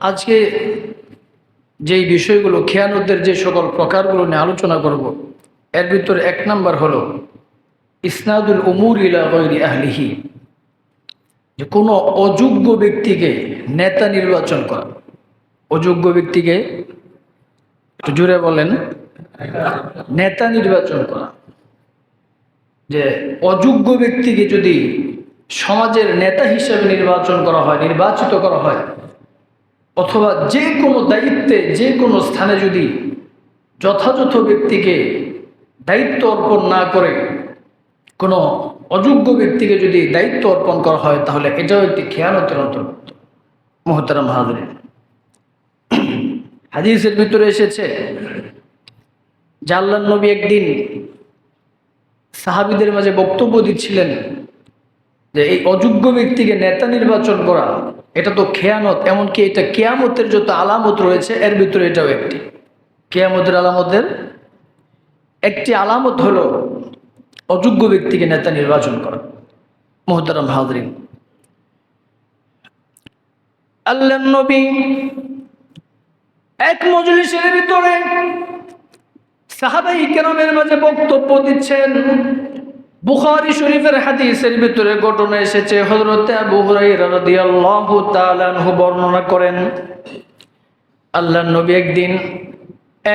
আজকে যেই বিষয়গুলো খেয়ানতের যে সকল প্রকারগুলো নিয়ে আলোচনা করব, এর ভিতরে এক নাম্বার হলো ইসনাদুল উমুর ইলা গায়রি আহলিহি, যে কোনো অযোগ্য ব্যক্তিকে নেতা নির্বাচন করা। অযোগ্য ব্যক্তিকে, একটু জোরে বলেন, নেতা নির্বাচন করা। যে অযোগ্য ব্যক্তিকে যদি সমাজের নেতা হিসেবে নির্বাচন করা হয়, নির্বাচিত করা হয়, অথবা যে কোনো দায়িত্বে যে কোনো স্থানে যদি যথাযথ ব্যক্তিকে দায়িত্ব অর্পণ না করে কোনো অযোগ্য ব্যক্তিকে যদি দায়িত্ব অর্পণ করা হয়, তাহলে এটাও একটি খেয়ানতের অন্তর্ভুক্ত। মুহতারাম হাজরিন, হাদিসের ভিতরে এসেছে যে আল্লাহর নবী একদিন সাহাবীদের মাঝে বক্তব্য দিচ্ছিলেন যে এই অযোগ্য ব্যক্তিকে নেতা নির্বাচন করা এটা তো খেয়ানত, এমনকি এটা কিয়ামতের যত আলামত রয়েছে এর ভিতরে এটাও একটি। কিয়ামতের আলামতের একটি আলামত হলো অযোগ্য ব্যক্তিকে নেতা নির্বাচন করা। মুহতারাম হাজরিন, আল্লাহর নবী এক মজলিসের ভিতরে সাহাবায়ে কেরামের মাঝে বক্তব্য দিচ্ছেন। বুখারী শরীফের হাদিসের ভিতরে ঘটনা এসেছে, হযরত আবু হুরায়রা রাদিয়াল্লাহু তাআলা আনহু বর্ণনা করেন, আল্লাহর নবী একদিন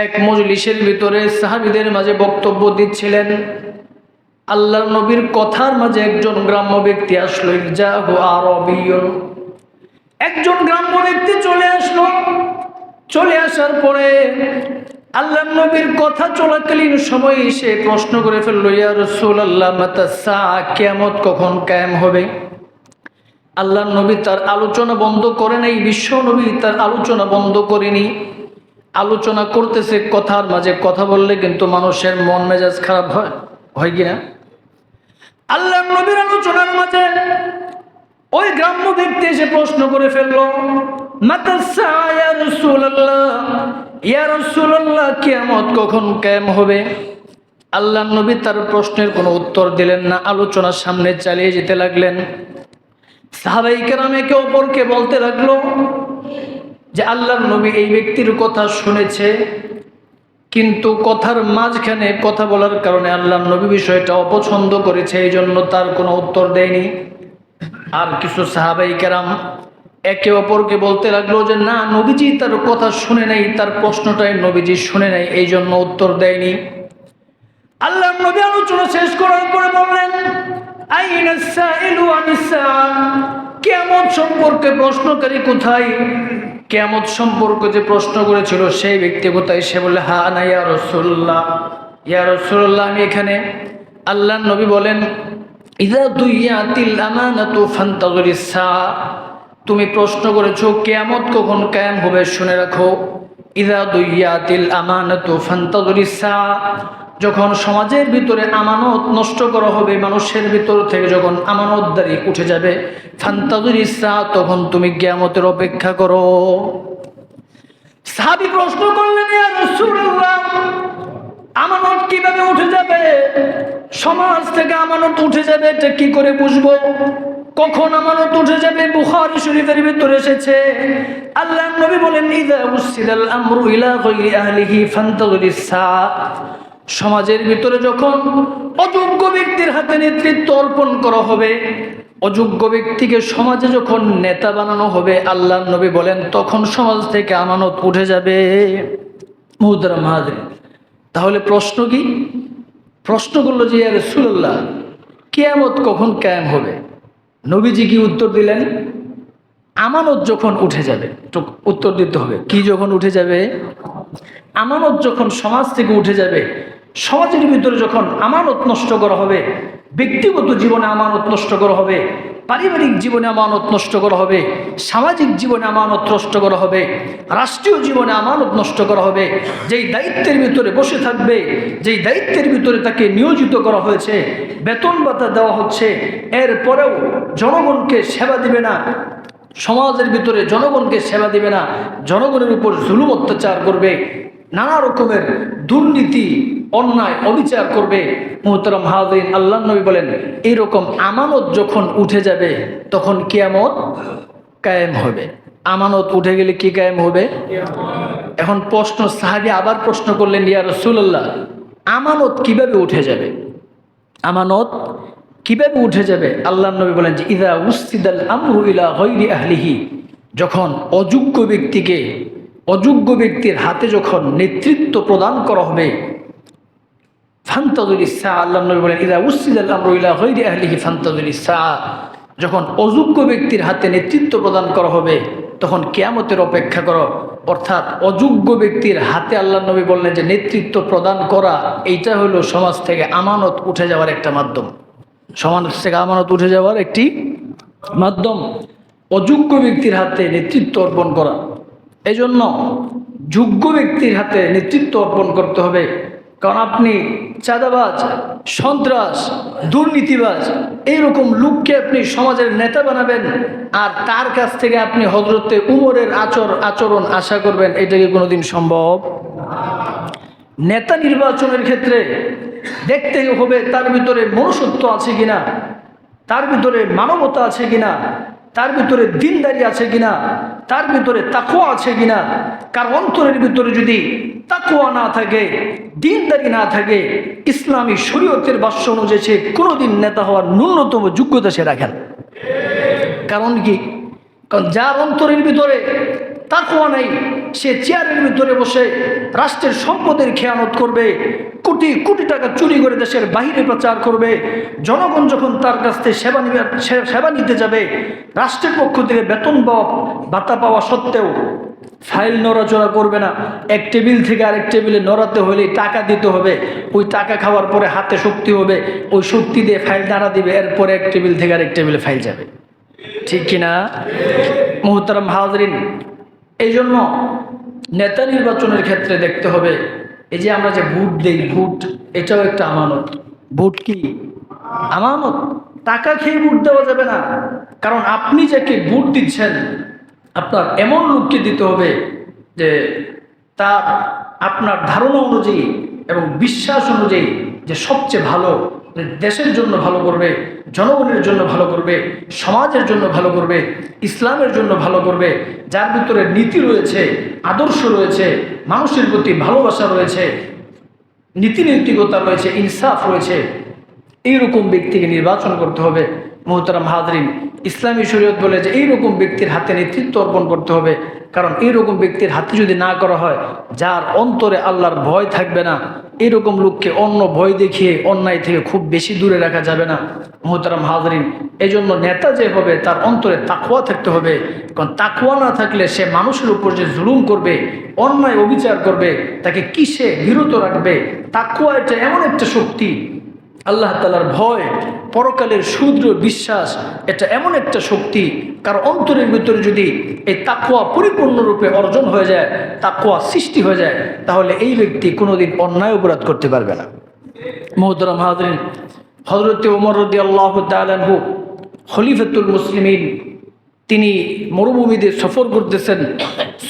এক মজলিসের ভিতরে সাহাবীদের মাঝে বক্তব্য দিচ্ছিলেন। আল্লাহর নবীর কথার মাঝে একজন গ্রাম্য ব্যক্তি আসলো। জাহু আরাবিয়্যুন, একজন গ্রাম্য ব্যক্তি চলে আসলো। চলে আসার পরে আল্লাহর নবীর কথা চলাকালীন সময় সে প্রশ্ন করে ফেলল, ইয়া রাসূলুল্লাহ মাতা সাআ, কিয়ামত কখন কায়েম হবে? আল্লাহর নবী তার আলোচনা বন্ধ করে নাই, বিশ্ব নবী তার আলোচনা বন্ধ করেনি। আলোচনা করতেছে, কথার মাঝে কথা বললে কিন্তু মানুষের মন মেজাজ খারাপ হয় কিনা? আল্লাহর নবীর আলোচনার মাঝে ওই গ্রাম্য ব্যক্তি এসে প্রশ্ন করে ফেলল, মাতা সাআ ইয়া রাসূলুল্লাহ, ইয়া রাসূলুল্লাহ কিয়ামত কখন কায়েম হবে? আল্লাহর নবী তার প্রশ্নের কোনো উত্তর দিলেন না, আলোচনার সামনে চালিয়ে যেতে লাগলেন। সাহাবায়ে কেরাম একে অপরকে বলতে লাগলো যে আল্লাহর নবী এই ব্যক্তির কথা শুনেছে, কিন্তু কথার মাঝখানে কথা বলার কারণে আল্লাহর নবী বিষয়টা অপছন্দ করেছে, এই জন্য তার কোনো উত্তর দেয়নি। আর কিছু সাহাবায়ে কেরাম একে অপরকে বলতে লাগলো যে না, নবীজি তার কথা শুনে নাই, তার প্রশ্নটাই নবীজি শুনে নাই, এই জন্য উত্তর দেয়নি। আল্লাহর নবী আলোচনা শেষ করার পরে বললেন, আইনা সাইলু আনিস সাআ, কিয়ামত সম্পর্কে প্রশ্নকারী কোথায়? কিয়ামত সম্পর্কে যে প্রশ্ন করেছিল সেই ব্যক্তি কোথায়? সে বলে, হা আনা ইয়া রাসূলুল্লাহ, ইয়া রাসূলুল্লাহ আমি এখানে। আল্লাহর নবী বলেন, ইযা দুইয়াতিল আমানাতু ফান্তাযিরিস সাআ, তুমি প্রশ্ন করেছো কিয়ামত কখন কায়েম হবে, শুনে রাখো। ইযা দুইয়াতিল আমানাতু ফান্তাযিরিস সাআ, যখন সমাজের ভিতরে আমানত নষ্ট করা হবে, মানুষের ভিতর থেকে যখন আমানতদারি উঠে যাবে, ফান্তাযিরিস সাআ, তখন তুমি কিয়ামতের অপেক্ষা করো। সাহাবী প্রশ্ন করলেন, ইয়া রাসূলুল্লাহ আমানত কিভাবে উঠে যাবে? সমাজ থেকে আমানত উঠে যাবে, এটা কি করে বুঝবো? কখন আমানত উঠে যাবে? বুখারী শরীফের ভিতরে এসেছে, আল্লাহর নবী বলেন, ইযা উসিদাল আমরু ইলা গায়রি আহলিহি ফান্তাযিরিস সাআ, সমাজের ভিতরে যখন অযোগ্য ব্যক্তির হাতে নেতৃত্ব অর্পণ করা হবে, অযোগ্য ব্যক্তিকে সমাজে যখন নেতা বানানো হবে, আল্লাহর নবী বলেন তখন সমাজ থেকে আমানত উঠে যাবে। মুহতারাম হাজরিন, তাহলে প্রশ্ন কি? প্রশ্ন করলো যে ইয়া রাসূলুল্লাহ কিয়ামত কখন কায়েম হবে? নবীজি কি উত্তর দিলেন? আমানত যখন উঠে যাবে। উত্তর দিতে হবে কি যখন উঠে যাবে? আমানত যখন সমাজ থেকে উঠে যাবে, সমাজের ভিতরে যখন আমানত নষ্ট করা হবে, ব্যক্তিগত জীবনে আমানত নষ্ট করা হবে, পারিবারিক জীবনে আমানত নষ্ট করা হবে, সামাজিক জীবনে আমানত নষ্ট করা হবে, রাষ্ট্রীয় জীবনে আমানত নষ্ট করা হবে। যেই দায়িত্বের ভিতরে বসে থাকবে, যেই দায়িত্বের ভিতরে তাকে নিয়োজিত করা হয়েছে, বেতন ভাতা দেওয়া হচ্ছে, এরপরেও জনগণকে সেবা দিবে না, সমাজের ভিতরে জনগণকে সেবা দিবে না, জনগণের উপর জুলুম অত্যাচার করবে, নানা রকমের দুর্নীতি অন্যায় অবিচার করবে। মুহতারাম হাজরিন, আল্লাহর নবী বলেন এইরকম আমানত যখন উঠে যাবে তখন কিয়ামত কায়েম হবে। আমানত উঠে গেলে কি কায়েম হবে? এখন প্রশ্ন, সাহাবী আবার প্রশ্ন করলেন, ইয়া রাসূলুল্লাহ, আমানত কিভাবে উঠে যাবে? আমানত কিভাবে উঠে যাবে? আল্লাহর নবী বলেন যে ইযা উসিদাল আমরু ইলা গায়রি আহলিহি, যখন অযোগ্য ব্যক্তির হাতে যখন নেতৃত্ব প্রদান করা হবে, ফান্তাযিরিস সাআ, আল্লাহর নবী বলেন ইযা উসিদাল আমরু ইলা গায়রি আহলিহি ফান্তাযিরিস সাআ, যখন অযোগ্য ব্যক্তির হাতে নেতৃত্ব প্রদান করা হবে তখন কিয়ামতের অপেক্ষা করো। অর্থাৎ অযোগ্য ব্যক্তির হাতে আল্লাহর নবী বললেন যে নেতৃত্ব প্রদান করা, এইটা হলো সমাজ থেকে আমানত উঠে যাওয়ার একটা মাধ্যম। সমাজ থেকে আমানত উঠে যাওয়ার একটি মাধ্যম অযোগ্য ব্যক্তির হাতে নেতৃত্ব অর্পণ করা। এই জন্য যোগ্য ব্যক্তির হাতে নেতৃত্ব অর্পণ করতে হবে। কারণ আপনি চাঁদাবাজ, সন্ত্রাস, দুর্নীতিবাজ এইরকম লোককে আপনি সমাজের নেতা বানাবেন, আর তার কাছ থেকে আপনি হযরতে উমরের আচরণ আশা করবেন, এটা কি কোনোদিন সম্ভব? নেতা নির্বাচনের ক্ষেত্রে দেখতে হবে তার ভিতরে মনুষ্যত্ব আছে কিনা, তার ভিতরে মানবতা আছে কিনা, তার ভিতরে দিনদারি আছে কিনা, তার ভিতরে তাকওয়া আছে কিনা। কার অন্তরের ভিতরে যদি তাকওয়া না থাকে, দিনদারি না থাকে, ইসলামী শরীয়তের ভাষ্য অনুযায়ী সে কোনোদিন নেতা হওয়ার ন্যূনতম যোগ্যতা সে রাখেন। কারণ কি? কারণ যার অন্তরের ভিতরে তাকওয়া নাই, সে চেয়ারের ভিতরে বসে রাষ্ট্রের সম্পদের খেয়ানত করবে, কোটি কোটি টাকা চুরি করে দেশের বাহিরে প্রচার করবে। জনগণ যখন তার কাছ থেকে সেবা নিতে যাবে, রাষ্ট্রের পক্ষ থেকে বেতন ভাতা পাওয়া সত্ত্বেও ফাইল নড়াচড়া করবে না। এক টেবিল থেকে আরেক টেবিলে নড়াতে হলে টাকা দিতে হবে, ওই টাকা খাওয়ার পরে হাতে শক্তি হবে, ওই শক্তি দিয়ে ফাইল দাঁড়া দিবে, এরপরে এক টেবিল থেকে আরেক টেবিলে ফাইল যাবে। ঠিক কিনা মুহতারাম হাজরিন? এই জন্য নেতা নির্বাচনের ক্ষেত্রে দেখতে হবে, এই যে আমরা যে ভোট দেই, ভোট এটাও একটা আমানত। ভোট কি আমানত? টাকা খেয়ে ভোট দেওয়া যাবে না। কারণ আপনি যাকে ভোট দিচ্ছেন, আপনার এমন লোককে দিতে হবে যে তার আপনার ধারণা অনুযায়ী এবং বিশ্বাস অনুযায়ী যে সবচেয়ে ভালো, দেশের জন্য ভালো করবে, জনগণের জন্য ভালো করবে, সমাজের জন্য ভালো করবে, ইসলামের জন্য ভালো করবে, যার ভিতরে নীতি রয়েছে, আদর্শ রয়েছে, মানুষের প্রতি ভালোবাসা রয়েছে, নীতিনৈতিকতা রয়েছে, ইনসাফ রয়েছে, এইরকম ব্যক্তিকে নির্বাচন করতে হবে। মুহতারাম হাজরিন, ইসলামী শরীয়ত বলে যে এইরকম ব্যক্তির হাতে নেতৃত্ব অর্পণ করতে হবে। কারণ এইরকম ব্যক্তির হাতে যদি না করা হয়, যার অন্তরে আল্লাহর ভয় থাকবে না, এরকম লোককে অন্য ভয় দেখিয়ে অন্যায় থেকে খুব বেশি দূরে রাখা যাবে না। মুহতারাম হাজরিন, এই জন্য নেতা যে হবে তার অন্তরে তাকওয়া থাকতে হবে। কারণ তাকওয়া না থাকলে সে মানুষের উপর যে জুলুম করবে, অন্যায় অবিচার করবে, তাকে কিসে বিরত রাখবে? তাকওয়া এটা এমন একটা শক্তি, আল্লাহ তাআলার ভয়, পরকালের সুদৃঢ় বিশ্বাস, এটা এমন একটা শক্তি, কারণ অন্তরের ভিতরে যদি এই তাকওয়া পরিপূর্ণরূপে অর্জন হয়ে যায়, তাকওয়া সৃষ্টি হয়ে যায়, তাহলে এই ব্যক্তি কোনোদিন অন্যায় অপরাধ করতে পারবে না। মুহতারাম হাজরিন, হযরতে ওমর রাদিয়াল্লাহু তাআলা আনহু খলিফাতুল মুসলিমিন, তিনি মরুভূমিতে সফর করতেছেন।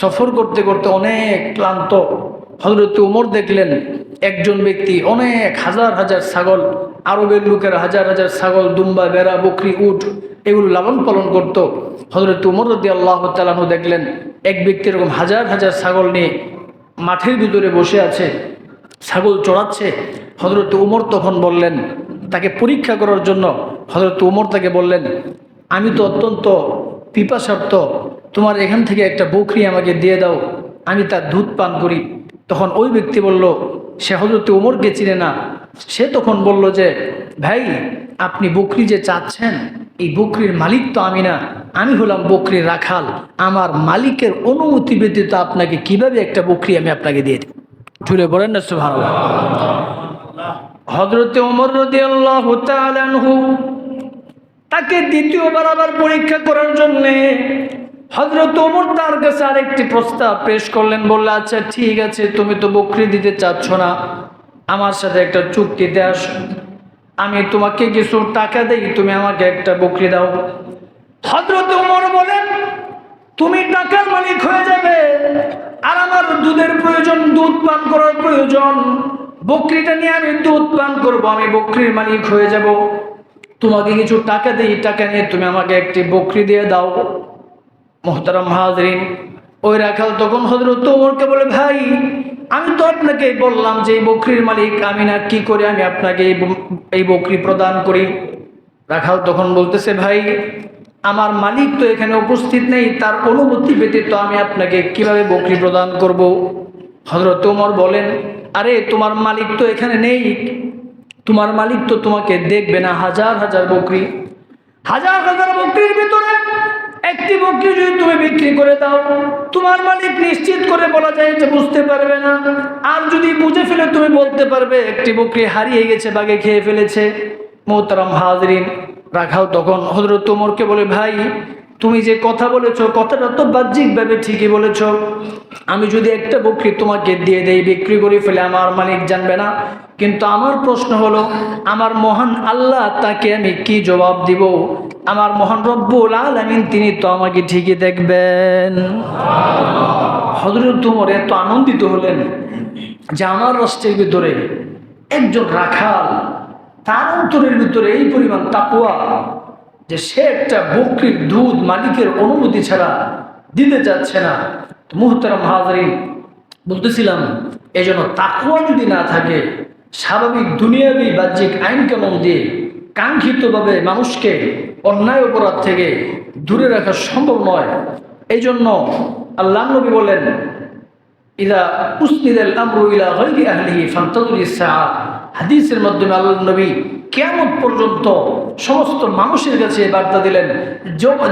সফর করতে করতে অনেক ক্লান্ত। হযরতে ওমর দেখলেন একজন ব্যক্তি অনেক হাজার হাজার ছাগল, আরবের লোকেরা হাজার হাজার ছাগল, দুম্বা, বেড়া, বকরি, উট এগুলো লালন পালন করত। হযরতে ওমর রাদিয়াল্লাহু তাআলা আনহু দেখলেন এক ব্যক্তি এরকম হাজার হাজার ছাগল নিয়ে মাঠের ভিতরে বসে আছে, ছাগল চড়াচ্ছে। হযরতে ওমর তখন বললেন, তাকে পরীক্ষা করার জন্য হযরতে ওমর তাকে বললেন, আমি তো অত্যন্ত পিপাসার্থ, তোমার এখান থেকে একটা বকরি আমাকে দিয়ে দাও, আমি তার দুধ পান করি। তখন ওই ব্যক্তি বলল, সে হযরতে ওমরকে চিনে না। সে তখন বলল যে, ভাই, আপনি বকরি যে চাচ্ছেন, এই বকরির মালিক তো আমি না, আমি হলাম বকরির রাখাল। আমার মালিকের অনুমতি ব্যতীত আপনাকে কিভাবে একটা বকরি আমি আপনাকে দিয়ে দিই? জুড়ে বলেন না সুবহানাল্লাহ। হযরতে ওমর রাদিয়াল্লাহু তাআলা আনহু তাকে দ্বিতীয়বার আবার পরীক্ষা করার জন্যে হযরত ওমর তার কাছে আরেকটি প্রস্তাব পেশ করলেন। বললেন, আচ্ছা ঠিক আছে, তুমি তো বকরি দিতে চাচ্ছ না, আমার সাথে একটা চুক্তিতে আসো, আমি তোমাকে কিছু টাকা দেই, তুমি আমাকে একটা বকরি দাও। হযরত ওমর বলেন, তুমি টাকার মালিক হয়ে যাবে, আর আমার দুধের প্রয়োজন, দুধ পান করার প্রয়োজন, বকরিটা নিয়ে আমি দুধ পান করবো, আমি বকরির মালিক হয়ে যাব। তোমাকে কিছু টাকা দিই, টাকা নিয়ে তুমি আমাকে একটি বকরি দিয়ে দাও। মোহতারাম হাজরিন, ওই রাখাল তখন হযরত ওমরকে বলে, ভাই আমি তো আপনাকে বললাম যে এই বকরির মালিক আমি না, কি করে আমি আপনাকে এই বকরি প্রদান করি? রাখাল তখন বলতেছে, ভাই আমার মালিক তো এখানে উপস্থিত নেই, তার অনুমতি ব্যতীত আমি আপনাকে কিভাবে বকরি প্রদান করব? হযরত ওমর বলেন, আরে তোমার মালিক তো এখানে নেই, তোমার মালিক তো তোমাকে দেখবে না। হাজার হাজার বকরি, হাজার হাজার বকরির ভিতরে একটি বকরি যদি তুমি বিক্রি করে দাও, তোমার মালিক নিশ্চিত করে বলা যায় যে বুঝতে পারবে না। আর যদি বুঝে ফেলে তুমি বলতে পারবে একটি বকরি হারিয়ে গেছে, বাঘে খেয়ে ফেলেছে। মোহতারাম হাজরিন, রাখাল তখন হযরত ওমরকে বলে, ভাই তুমি যে কথা বলেছো, কথাটা তো বাহ্যিকভাবে ঠিকই বলেছো। আমি যদি একটা বকরি তোমাকে দিয়ে দেই, বিক্রি করে ফেলে, আমার মালিক জানবে না। কিন্তু আমার প্রশ্ন হলো, আমার মহান আল্লাহ তাকে আমি কি জবাব দিব? আমার মহান রব্বুল আলামিন তিনি তো আমাকে ঠিকই দেখবেন। হযরত ওমর এত আনন্দিত হলেন যে আমার রাষ্ট্রের ভিতরে একজন রাখাল, তার অন্তরের ভিতরে এই পরিমাণ তাকওয়া যে সে একটা বকরির দুধ মালিকের অনুমতি ছাড়া দিতে যাচ্ছে না। তো মুহতারাম হাজরিন, বলতেছিলাম এই জন্য তাকওয়া যদি না থাকে, স্বাভাবিক দুনিয়াবি বাহ্যিক আইন কানুন দিয়ে কাঙ্ক্ষিতভাবে মানুষকে অন্যায় অপরাধ থেকে দূরে রাখা সম্ভব নয়। এই জন্য আল্লাহ নবী বলেন, ইদা উসনিদাল আমরু ইলা গায়রি আহলিহি ফান্তাযিরিস সাআ। হাদিসের মাধ্যমে আল্লাহ নবী কিয়ামত পর্যন্ত সমস্ত মানুষের কাছে বার্তা দিলেন,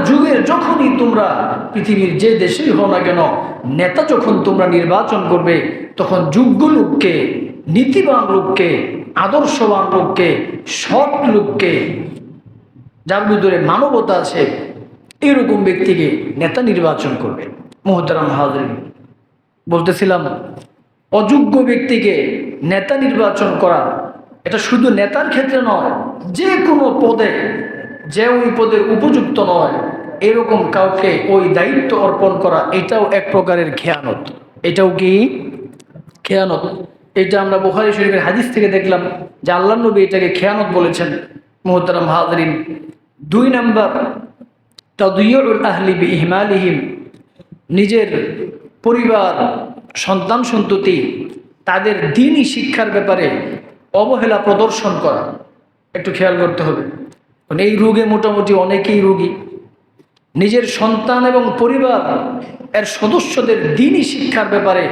যুগের যখনই তোমরা পৃথিবীর যে দেশেই হও না কেন, নেতা যখন তোমরা নির্বাচন করবে, তখন যোগ্য লোককে, নীতিবান লোককে, আদর্শবান লোককে, সৎ লোককে, যার ভিতরে মানবতা আছে, এরকম ব্যক্তিকে নেতা নির্বাচন করবে। মুহতারাম হাজরিন, বলতেছিলাম অযোগ্য ব্যক্তিকে নেতা নির্বাচন করা, এটা শুধু নেতার ক্ষেত্রে নয়, যে কোনো পদে, যে ওই পদের উপযুক্ত নয় এরকম কাউকে ওই দায়িত্ব অর্পণ করা, এটাও এক প্রকারের খেয়ানত। এটাও কি খেয়ানত? এটা আমরা বুখারী শরীফের হাদিস থেকে দেখলাম যে আল্লাহ নবী এটাকে খেয়ানত বলেছেন। মুহতারাম হাজরিন, 2 নাম্বার, তাদয়িউল আহলি বিইহমালিহিম, নিজের পরিবার, সন্তান সন্ততি, তাদের দ্বীনি শিক্ষার ব্যাপারে অবহেলা প্রদর্শন করা। একটু খেয়াল করতে হবে, কারণ এই রোগে মোটামুটি অনেকেই রোগী। নিজের সন্তান এবং পরিবার এর সদস্যদের দ্বীনি শিক্ষার ব্যাপারে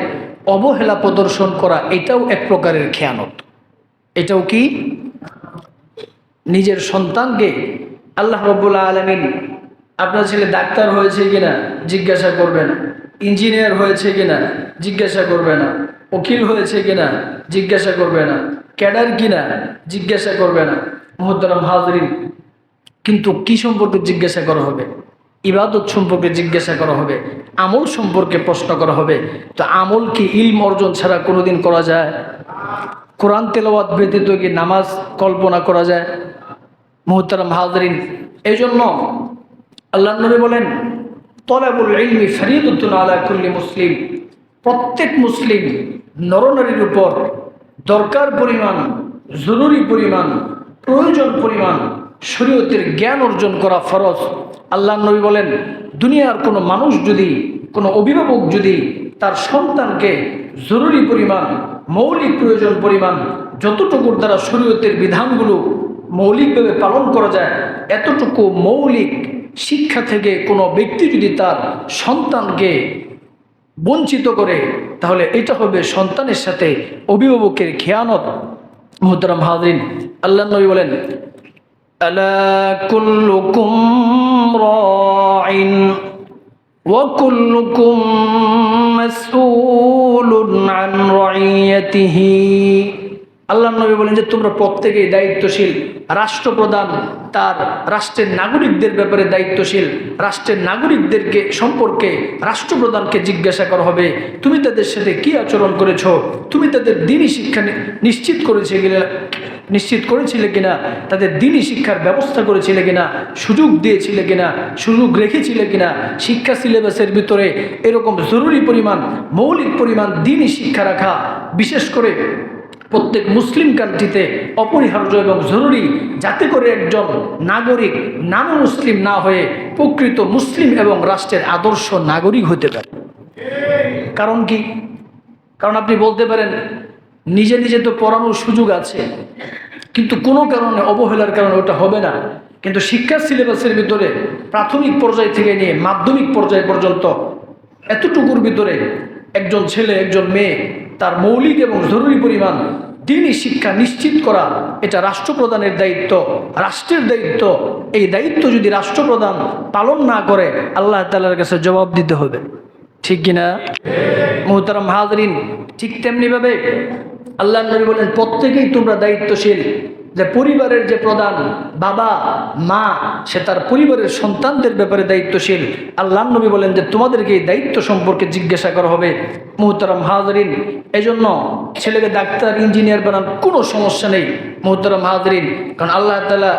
অবহেলা প্রদর্শন করা, এটাও এক প্রকারের খেয়ানত। এটাও কি? নিজের সন্তানকে, আল্লাহ রাব্বুল আলামিন আপনার ছেলে ডাক্তার হয়েছে কিনা জিজ্ঞাসা করবে না, ইঞ্জিনিয়ার হয়েছে কিনা জিজ্ঞাসা করবে না, উকিল হয়েছে কিনা জিজ্ঞাসা করবে না, ক্যাডার কিনা জিজ্ঞাসা করবে না। মুহতারাম হাজরিন, কিন্তু কি সম্পর্কে জিজ্ঞাসা করা হবে? ইবাদত সম্পর্কে জিজ্ঞাসা করা হবে, আমল সম্পর্কে প্রশ্ন করা হবে। তো আমল কি ইলম অর্জন ছাড়া কোনোদিন করা যায়? কোরআন তেলাওয়াত ব্যতীত কি নামাজ কল্পনা করা যায়? মুহতারাম হাজরিন, এই জন্য আল্লাহ নবী বলেন, তলাবুল ইলমি ফরিদাতুন আলা কুল্লি মুসলিম। প্রত্যেক মুসলিম নরনারীর উপর দরকার পরিমাণ, জরুরি পরিমাণ, প্রয়োজন পরিমাণ শরীয়তের জ্ঞান অর্জন করা ফরজ। আল্লাহ নবী বলেন, দুনিয়ার কোনো মানুষ যদি, কোনো অভিভাবক যদি তার সন্তানকে জরুরি পরিমাণ, মৌলিক প্রয়োজন পরিমাণ যতটুকুর দ্বারা শরীয়তের বিধানগুলো মৌলিকভাবে পালন করা যায়, এতটুকু মৌলিক শিক্ষা থেকে কোনো ব্যক্তি যদি তার সন্তানকে বঞ্চিত করে, তাহলে এটা হবে সন্তানের সাথে অভিভাবকের খেয়ানত। মুহতারাম হাজরিন, আল্লাহ নবী বলেন, আলা কুল্লুকুম রাইন ওয়া কুল্লুকুম মাসউলুন আন রাইয়াতিহি। আল্লাহ নবী বলেন যে তোমরা প্রত্যেকেই দায়িত্বশীল। রাষ্ট্রপ্রধান তার রাষ্ট্রের নাগরিকদের ব্যাপারে দায়িত্বশীল। রাষ্ট্রের নাগরিকদেরকে সম্পর্কে রাষ্ট্রপ্রধানকে জিজ্ঞাসা করা হবে, তুমি তাদের সাথে কি আচরণ করেছ, তুমি তাদের দ্বীনি শিক্ষা নিশ্চিত করেছিলে কিনা, তাদের দ্বীনি শিক্ষার ব্যবস্থা করেছিলে কিনা, সুযোগ দিয়েছিলে কিনা, সুযোগ রেখেছিলে কিনা। শিক্ষা সিলেবাসের ভিতরে এরকম জরুরি পরিমাণ, মৌলিক পরিমাণ দ্বীনি শিক্ষা রাখা বিশেষ করে প্রত্যেক মুসলিম কান্ট্রিতে অপরিহার্য এবং জরুরি, যাতে করে একজন নাগরিক নামে মুসলিম না হয়ে প্রকৃত মুসলিম এবং রাষ্ট্রের আদর্শ নাগরিক হতে পারে। কারণ কি? কারণ আপনি বলতে পারেন নিজে নিজে তো পড়ানোর সুযোগ আছে, কিন্তু কোনো কারণে অবহেলার কারণে ওটা হবে না। কিন্তু শিক্ষার সিলেবাসের ভিতরে প্রাথমিক পর্যায় থেকে নিয়ে মাধ্যমিক পর্যায় পর্যন্ত এতটুকুর ভিতরে একজন ছেলে একজন মেয়ে তার মৌলিক এবং জরুরি পরিমাণ দিনই শিক্ষা নিশ্চিত করা, এটা রাষ্ট্রপ্রধানের দায়িত্ব, রাষ্ট্রের দায়িত্ব। এই দায়িত্ব যদি রাষ্ট্রপ্রধান পালন না করে আল্লাহ তাআলার কাছে জবাব দিতে হবে, ঠিক কিনা? মুহতারাম হাজরিন, ঠিক তেমনিভাবে আল্লাহ নবী বলেন প্রত্যেকেই তোমরা দায়িত্বশীল। যে পরিবারের যে প্রধান বাবা মা, সে তার পরিবারের সন্তানদের ব্যাপারে দায়িত্বশীল। আল্লাহ নবী বলেন যে তোমাদেরকে এই দায়িত্ব সম্পর্কে জিজ্ঞাসা করা হবে। মুহতারাম হাজরিন, এজন্য ছেলেকে ডাক্তার ইঞ্জিনিয়ার বানান কোনো সমস্যা নেই মুহতারাম হাজরিন, কারণ আল্লাহ তাআলা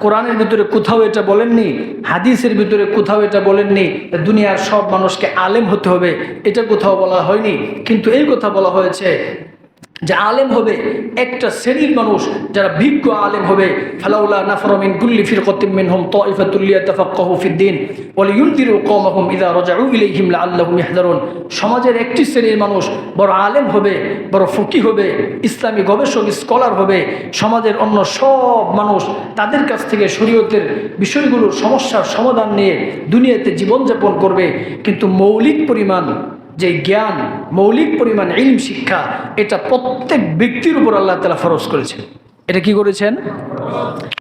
কোরআনের ভিতরে কোথাও এটা বলেননি, হাদিসের ভিতরে কোথাও এটা বলেননি দুনিয়ার সব মানুষকে আলেম হতে হবে, এটা কোথাও বলা হয়নি। কিন্তু এই কথা বলা হয়েছে যে আলেম হবে একটা শ্রেণীর মানুষ, যারা বিজ্ঞ আলেম হবে। ফালাউলা নাফারা মিন কুল্লি ফিরকাতিন মিনহুম তাইফাতুল লিয়াতাফাক্কাহু ফিদ্দীন ওয়া লিয়ুনদিরু কওমাহুম ইযা রাজাউ ইলাইহিম লাআল্লাহুম ইয়াহযারুন। সমাজের একটি শ্রেণীর মানুষ বড় আলেম হবে, বড় ফকি হবে, ইসলামী গবেষক স্কলার হবে। সমাজের অন্য সব মানুষ তাদের কাছ থেকে শরীয়তের বিষয়গুলোর সমস্যার সমাধান নিয়ে দুনিয়াতে জীবনযাপন করবে। কিন্তু মৌলিক পরিমাণ যে জ্ঞান, মৌলিক পরিমাণ ইলম শিক্ষা, এটা প্রত্যেক ব্যক্তির উপর আল্লাহ তাআলা ফরজ করেছেন। এটা কি করেছেন?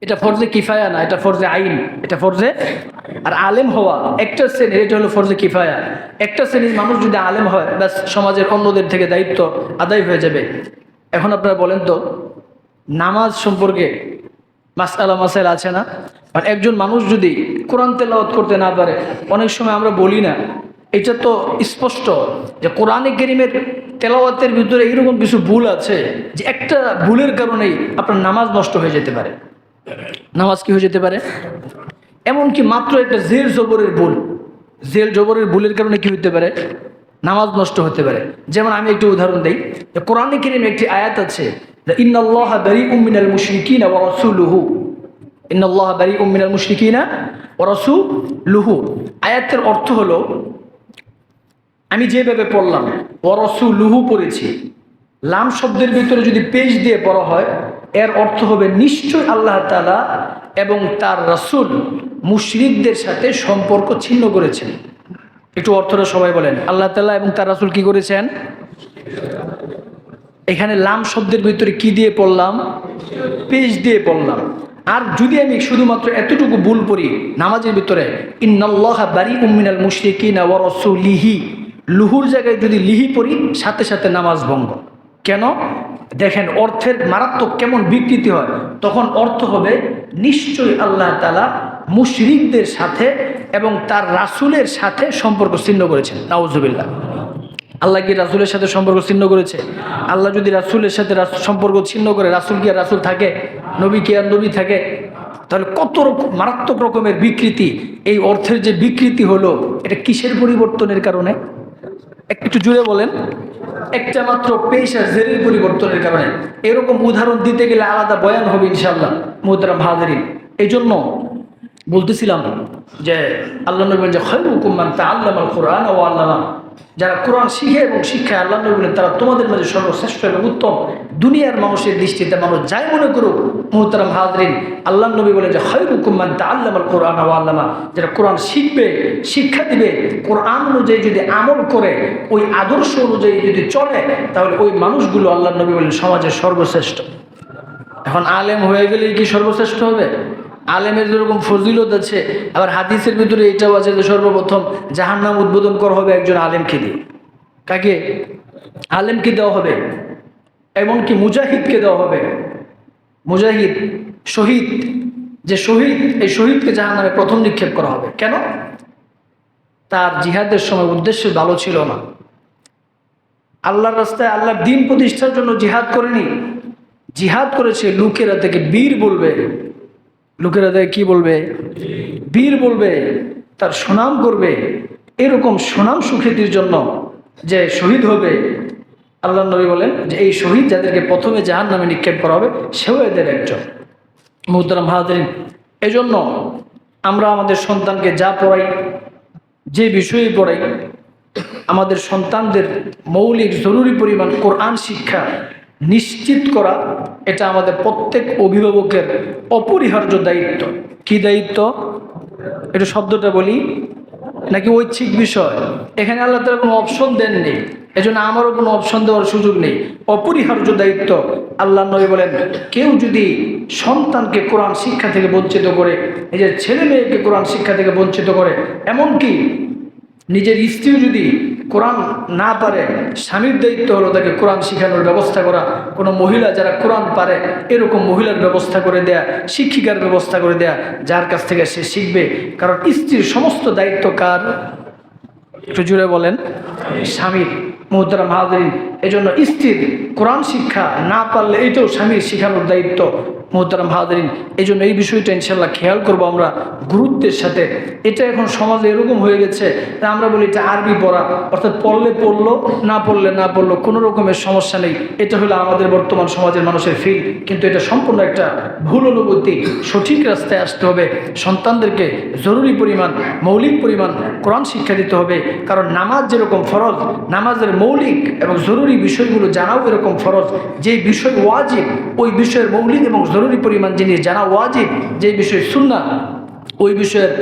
এটা ফরজে কিফায়া না, এটা ফরজে আইন, এটা ফরজে। আর আলেম হওয়া একটা শ্রেণীর, এটা হলো ফরজে কিফায়া। একটা শ্রেণীর মানুষ যদি আলেম হয়, ব্যাস সমাজের অন্যদের থেকে দায়িত্ব আদায় হয়ে যাবে। এখন আপনারা বলেন তো, নামাজ সম্পর্কে মাসআলা মাসাইল আছে না? আর একজন মানুষ যদি কোরআন তেলাওয়াত করতে না পারে, অনেক সময় আমরা বলি না, এটা তো স্পষ্ট যে কোরআনে কারীমের তেলাওয়াতের ভিতরে এইরকম কিছু ভুল আছে যে একটা ভুলের কারণেই আপনার নামাজ নষ্ট হয়ে যেতে পারে। নামাজ কি হয়ে যেতে পারে? এমনকি মাত্র একটা জের জবরের ভুল, জের জবরের ভুলের কারণে কি হতে পারে? নামাজ নষ্ট হতে পারে। যেমন আমি একটু উদাহরণ দিই, কোরআনে কারীমে একটি আয়াত আছে, ইন্নাল্লাহা বারিউম মিনাল মুশরিকিনা ওয়া রাসূলুহু, ইন্নাল্লাহা বারিউম মিনাল মুশরিকিনা ওয়া রাসূলুহু। আয়াতের অর্থ হলো, আমি যেভাবে পড়লাম ওয়া রাসূলুহু পড়েছি, লাম শব্দের ভিতরে যদি পেশ দিয়ে পড়া হয়, এর অর্থ হবে নিশ্চয় আল্লাহ তাআলা এবং তার রাসূল মুশরিকদের সাথে সম্পর্ক ছিন্ন করেছেন। একটু অর্থটা সবাই বলেন, আল্লাহ তাআলা এবং তার রাসূল কি করেছেন? এখানে লাম শব্দের ভিতরে কি দিয়ে পড়লাম? পেশ দিয়ে পড়লাম। আর যদি আমি শুধুমাত্র এতটুকু ভুল পড়ি নামাজের ভিতরে, ইন্নাল্লাহা বারিউম মিনাল মুশরিকিনা ওয়া রাসূলিহি, লুহুর জায়গায় যদি লিহি পড়ি, সাথে সাথে নামাজ ভঙ্গ। কেন? দেখেন অর্থের মারাত্মক কেমন বিকৃতি হয়। তখন অর্থ হবে নিশ্চয়ই আল্লাহ তাআলা মুশরিকদের সাথে এবং তার রাসূলের সাথে সম্পর্ক ছিন্ন করেছেন। নাউজুবিল্লাহ। আল্লাহ কি রাসূলের সাথে সম্পর্ক ছিন্ন করেছে? আল্লাহ যদি রাসূলের সাথে সম্পর্ক ছিন্ন করে, রাসূল কি আর রাসূল থাকে? নবী কি আর নবী থাকে? তাহলে কত মারাত্মক রকমের বিকৃতি। এই অর্থের যে বিকৃতি হলো, এটা কিসের পরিবর্তনের কারণে? একটু জুড়ে বলেন। একটা মাত্র পেশ আর জেরের পরিবর্তনের কারণে। এরকম উদাহরণ দিতে গেলে আলাদা বয়ান হবে ইনশাআল্লাহ মুহতারাম হাজিরিন। এই জন্য বলতেছিলাম যে আল্লাহ নবী বলেন যে খায়রুকুম মান তাআল্লামাল কুরআন ওয়া আল্লামা, যারা কোরআন শিখে এবং শিক্ষায়, আল্লাহ নবী বলেন তারা তোমাদের মাঝে সর্বশ্রেষ্ঠ এবং উত্তম। দুনিয়ার মানুষের দৃষ্টিতে মানুষ যাই মনে করুক মুহতারাম হাজরিন, আল্লাহ নবী বলেন যে খায়রুকুম মান তাআল্লামাল কুরআন ওয়া আল্লামা, যারা কোরআন শিখবে, শিক্ষা দিবে, কোরআন অনুযায়ী যদি আমল করে, ওই আদর্শ অনুযায়ী যদি চলে, তাহলে ওই মানুষগুলো আল্লাহ নবী বলেন সমাজের সর্বশ্রেষ্ঠ। এখন আলেম হয়ে গেলেই কি সর্বশ্রেষ্ঠ হবে? আলেমের যেরকম ফজিলত আছে, আবার হাদিসের ভিতরে এটাও আছে যে সর্বপ্রথম জাহান্নাম উদ্বোধন করা হবে একজন আলেমকে দিয়ে। কাকে? আলেমকে দেওয়া হবে। এমনকি মুজাহিদকে দেওয়া হবে। মুজাহিদ, শহীদ, যে শহীদ, এই শহীদকে জাহান্নামে প্রথম নিক্ষেপ করা হবে। কেন? তার জিহাদের সময় উদ্দেশ্য ভালো ছিল না, আল্লাহর রাস্তায় আল্লাহর দ্বীন প্রতিষ্ঠার জন্য জিহাদ করেনি, জিহাদ করেছে লোকেরা তাকে বীর বলবে। লোকেরা তাকে কি বলবে? বীর বলবে, তার সুনাম করবে। এরকম সুনাম সুখ্যাতির জন্য যে শহীদ হবে, আল্লাহ নবী বলেন যে এই শহীদ যাদেরকে প্রথমে জাহান্নামে নিক্ষেপ করা হবে, সেও এদের একজন। মুহতারাম হাজিরিন, এজন্য আমরা আমাদের সন্তানকে যা পড়াই, যে বিষয়ে পড়াই, আমাদের সন্তানদের মৌলিক জরুরি পরিমাণ কোরআন শিক্ষা নিশ্চিত করা, এটা আমাদের প্রত্যেক অভিভাবকের অপরিহার্য দায়িত্ব। কি দায়িত্ব? এটা শব্দটা বলি নাকি ঐচ্ছিক বিষয়? এখানে আল্লাহ তাআলা কোনো অপশন দেননি, এজন্য আমারও কোনো অপশন দেওয়ার সুযোগ নেই। অপরিহার্য দায়িত্ব। আল্লাহ নবী বলেন, কেউ যদি সন্তানকে কোরআন শিক্ষা থেকে বঞ্চিত করে, নিজের ছেলে মেয়েকে কোরআন শিক্ষা থেকে বঞ্চিত করে, এমনকি নিজের স্ত্রীও যদি কোরআন না পারে, স্বামীর দায়িত্ব হলো তাকে কোরআন শেখানোর ব্যবস্থা করা। কোনো মহিলা যারা কোরআন পারে এরকম মহিলার ব্যবস্থা করে দেয়া, শিক্ষিকার ব্যবস্থা করে দেয়া, যার কাছ থেকে সে শিখবে। কারণ স্ত্রীর সমস্ত দায়িত্ব কার? একটু জুড়ে বলেন। স্বামীর। মুহতারাম হাজিরিন, এজন্য স্ত্রীর কোরআন শিক্ষা না পারলে এটাও স্বামীর শেখানোর দায়িত্ব। মুহতারাম হাজিরিন, এই জন্য এই বিষয়টা ইনশাল্লাহ খেয়াল করবো আমরা গুরুত্বের সাথে। এটা এখন সমাজে এরকম হয়ে গেছে, আমরা বলি এটা আরবি পড়া, অর্থাৎ পড়লে পড়লো, না পড়লে না পড়লো, কোনো রকমের সমস্যা নেই। এটা হলো আমাদের বর্তমান সমাজের মানুষের ফিল, কিন্তু এটা সম্পূর্ণ একটা ভুল অনুভূতি। সঠিক রাস্তায় আসতে হবে। সন্তানদেরকে জরুরি পরিমাণ, মৌলিক পরিমাণ কোরআন শিক্ষা দিতে হবে। কারণ নামাজ যেরকম ফরজ, নামাজের মৌলিক এবং জরুরি বিষয়গুলো জানাও এরকম ফরজ। যে বিষয় ওয়াজিব, ওই বিষয়ের মৌলিক এবং জরুরি পরিমাণ জিনিস জানা ওয়াজিব। যে বিষয় সুন্নাহ, ওই বিষয়ের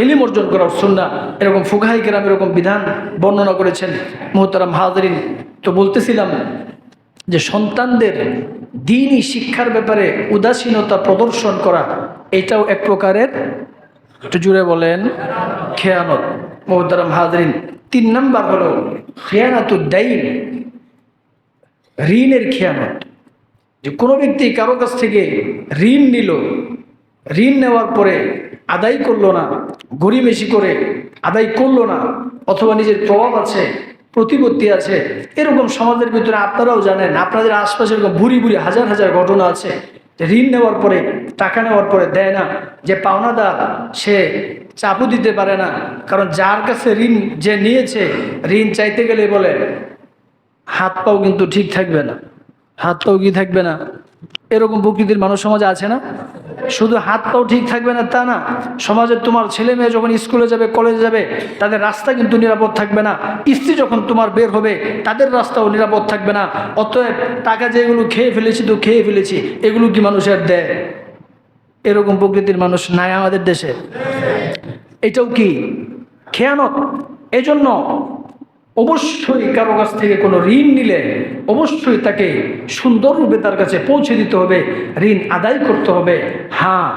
ইলম অর্জন করা সুন্নাহ। এরকম ফুকাহায়ে কেরাম এরকম বিধান বর্ণনা করেছেন। মুহতারাম হাজিরিন, তো বলতেছিলাম যে সন্তানদের দ্বীনি শিক্ষার ব্যাপারে উদাসীনতা প্রদর্শন করা, এটাও এক প্রকারের, একটু জুড়ে বলেন, খেয়ানত। মুহতারাম হাজিরিন, 3 নাম্বার হলো খেয়ানাতুদ দাইন, ঋণের খেয়ানত। যে কোনো ব্যক্তি কারো কাছ থেকে ঋণ নিল, ঋণ নেওয়ার পরে আদায় করলো না, গড়িমেশি করে আদায় করলো না, অথবা নিজের প্রভাব আছে, প্রতিপত্তি আছে, এরকম সমাজের ভিতরে আপনারাও জানেন, আপনাদের আশপাশে এরকম ভুরি ভুরি হাজার হাজার ঘটনা আছে। যে ঋণ নেওয়ার পরে, টাকা নেওয়ার পরে দেয় না, যে পাওনাদার সে চাপও দিতে পারে না। কারণ যার কাছে ঋণ যে নিয়েছে, ঋণ চাইতে গেলে বলে হাত পাও কিন্তু ঠিক থাকবে না, হাত পাও কি থাকবে না, এরকম প্রকৃতির মানুষ সমাজে আছে না? শুধু হাত পাও ঠিক থাকবে না তা না, সমাজের তোমার ছেলে মেয়ে যখন স্কুলে যাবে, কলেজে যাবে, তাদের রাস্তা কিন্তু নিরাপদ থাকবে না। স্ত্রী যখন তোমার বের হবে, তাদের রাস্তাও নিরাপদ থাকবে না। অতএব টাকা যেগুলো খেয়ে ফেলেছি তো খেয়ে ফেলেছি, এগুলো কি মানুষের দেয়? এরকম প্রকৃতির মানুষ নাই আমাদের দেশে। এটাও কি খেয়ানত? এজন্য অবশ্যই কারো কাছ থেকে কোনো ঋণ নিলে অবশ্যই তাকে সুন্দররূপে তার কাছে পৌঁছে দিতে হবে, ঋণ আদায় করতে হবে। হ্যাঁ,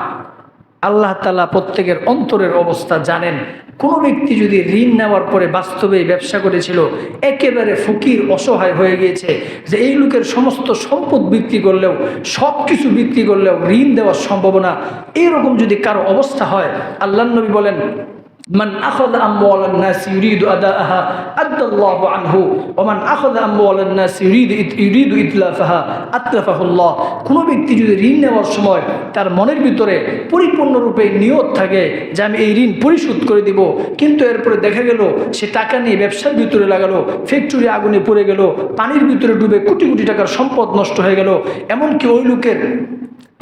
আল্লাহ তাআলা প্রত্যেকের অন্তরের অবস্থা জানেন। কোনো ব্যক্তি যদি ঋণ নেওয়ার পরে বাস্তবে ব্যবসা করেছিল, একেবারে ফকির অসহায় হয়ে গিয়েছে, যে এই লোকের সমস্ত সম্পদ বিক্রি করলেও, সব কিছু বিক্রি করলেও ঋণ দেওয়ার সম্ভাবনা, এইরকম যদি কারো অবস্থা হয়, আল্লাহর নবী বলেন, মান আখাযা আমওয়ালান নাস ইউরিদু আদাআহা আদাল্লাহু আনহু ওয়া মান আখাযা আমওয়ালান নাস ইউরিদু ইতলাফাহা আতলাফাহুল্লাহ। কোনো ব্যক্তি যদি ঋণ নেওয়ার সময় তার মনের ভিতরে পরিপূর্ণরূপে নিয়ত থাকে যে আমি এই ঋণ পরিশোধ করে দিব, কিন্তু এরপরে দেখা গেল সে টাকা নিয়ে ব্যবসার ভিতরে লাগালো, ফ্যাক্টরি আগুনে পড়ে গেল, পানির ভিতরে ডুবে কোটি কোটি টাকার সম্পদ নষ্ট হয়ে গেল, এমনকি ওই লোকের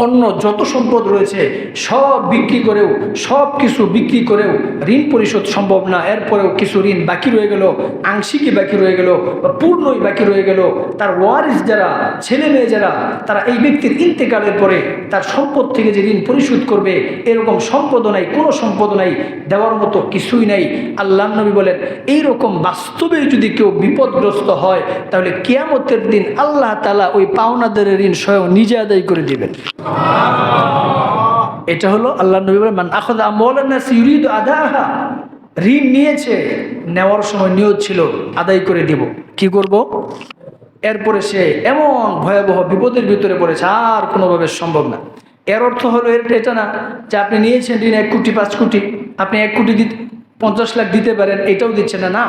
অন্য যত সম্পদ রয়েছে সব বিক্রি করেও, সব কিছু বিক্রি করেও ঋণ পরিশোধ সম্ভব না, এরপরেও কিছু ঋণ বাকি রয়ে গেল, আংশিকই বাকি রয়ে গেল বা পূর্ণই বাকি রয়ে গেল, তার ওয়ারিস যারা, ছেলে মেয়ে যারা, তারা এই ব্যক্তির ইন্তেকালের পরে তার সম্পদ থেকে যে ঋণ পরিশোধ করবে, এরকম সম্পদও নাই, কোনো সম্পদ নাই, দেওয়ার মতো কিছুই নাই। আল্লাহর নবী বলেন, এইরকম বাস্তবে যদি কেউ বিপদগ্রস্ত হয়, তাহলে কিয়ামতের দিন আল্লাহ তাআলা ওই পাওনাদারের ঋণ স্বয়ং নিজে আদায় করে দিবেন। এটা হলো আল্লাহর নবী বলেন, মান আখাযা আমওয়ালান নাস ইউরিদু আদাআহা, ঋণ নিয়েছে, নেওয়ার সময় নিয়ত ছিল আদায় করে দিব, কি করব? এরপরে সে এমন ভয়াবহ বিপদের ভিতরে পড়েছে, আর কোনোভাবে সম্ভব না। এর অর্থ হলো এটা না যে আপনি নিয়েছেন ঋণ 1 কোটি 5 কোটি, আপনি 1 কোটি 50 লাখ দিতে পারেন, এটাও দিচ্ছেন না। না,